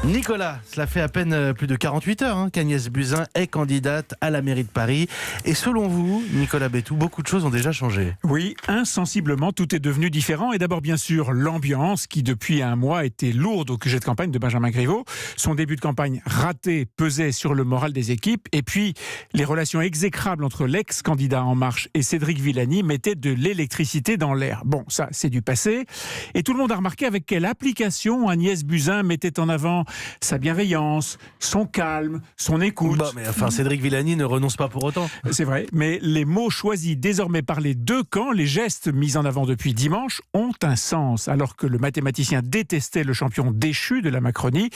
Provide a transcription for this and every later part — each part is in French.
Nicolas, cela fait à peine plus de 48 heures qu'Agnès Buzyn est candidate à la mairie de Paris. Et selon vous, Nicolas Béthou, beaucoup de choses ont déjà changé. Oui, insensiblement, tout est devenu différent. Et d'abord, bien sûr, l'ambiance qui, depuis un mois, était lourde au QG de campagne de Benjamin Griveaux. Son début de campagne raté pesait sur le moral des équipes. Et puis, les relations exécrables entre l'ex-candidat En Marche et Cédric Villani mettaient de l'électricité dans l'air. Bon, ça, c'est du passé. Et tout le monde a remarqué avec quelle application Agnès Buzyn mettait en avant sa bienveillance, son calme, son écoute. Bon, mais enfin, Cédric Villani ne renonce pas pour autant. C'est vrai, mais les mots choisis désormais par les deux camps, les gestes mis en avant depuis dimanche, ont un sens. Alors que le mathématicien détestait le champion déchu de la Macronie,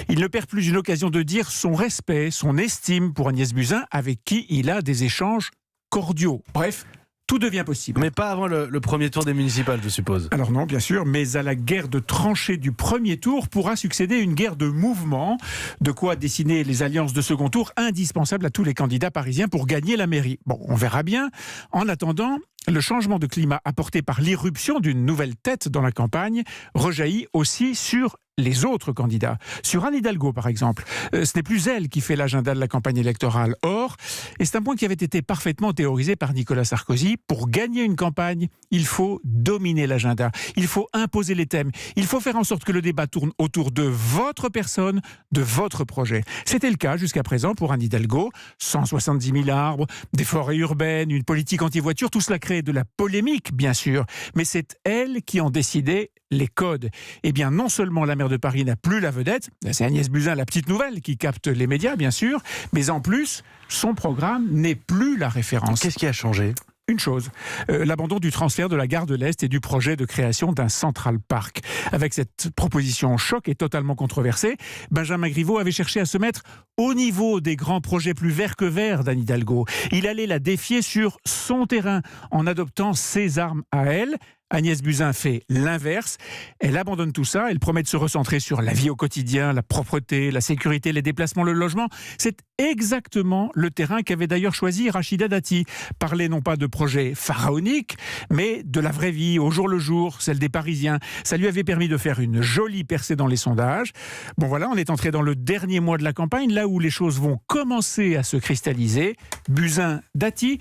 il ne perd plus une occasion de dire son respect, son estime pour Agnès Buzyn, avec qui il a des échanges cordiaux. Bref, tout devient possible. Mais pas avant le premier tour des municipales, je suppose. Alors non, bien sûr, mais à la guerre de tranchées du premier tour pourra succéder une guerre de mouvement, de quoi dessiner les alliances de second tour indispensables à tous les candidats parisiens pour gagner la mairie. Bon, on verra bien. En attendant, le changement de climat apporté par l'irruption d'une nouvelle tête dans la campagne rejaillit aussi sur les autres candidats. Sur Anne Hidalgo, par exemple, ce n'est plus elle qui fait l'agenda de la campagne électorale. Or, et c'est un point qui avait été parfaitement théorisé par Nicolas Sarkozy, pour gagner une campagne, il faut dominer l'agenda, il faut imposer les thèmes, il faut faire en sorte que le débat tourne autour de votre personne, de votre projet. C'était le cas jusqu'à présent pour Anne Hidalgo. 170 000 arbres, des forêts urbaines, une politique anti-voiture, tout cela crée de la polémique, bien sûr, mais c'est elle qui en décidait les codes. Eh bien, non seulement la maire de Paris n'a plus la vedette, c'est Agnès Buzyn, la petite nouvelle, qui capte les médias, bien sûr, mais en plus, son programme n'est plus la référence. Qu'est-ce qui a changé ? Une chose, l'abandon du transfert de la gare de l'Est et du projet de création d'un Central Park. Avec cette proposition choc et totalement controversée, Benjamin Griveaux avait cherché à se mettre au niveau des grands projets plus verts que verts d'Anne Hidalgo. Il allait la défier sur son terrain en adoptant ses armes à elle. Agnès Buzyn fait l'inverse. Elle abandonne tout ça. Elle promet de se recentrer sur la vie au quotidien, la propreté, la sécurité, les déplacements, le logement. C'est exactement le terrain qu'avait d'ailleurs choisi Rachida Dati. Parler non pas de projets pharaoniques, mais de la vraie vie, au jour le jour, celle des Parisiens. Ça lui avait permis de faire une jolie percée dans les sondages. Bon voilà, on est entré dans le dernier mois de la campagne, là où les choses vont commencer à se cristalliser. Buzyn, Dati,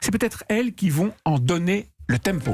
c'est peut-être elles qui vont en donner le tempo.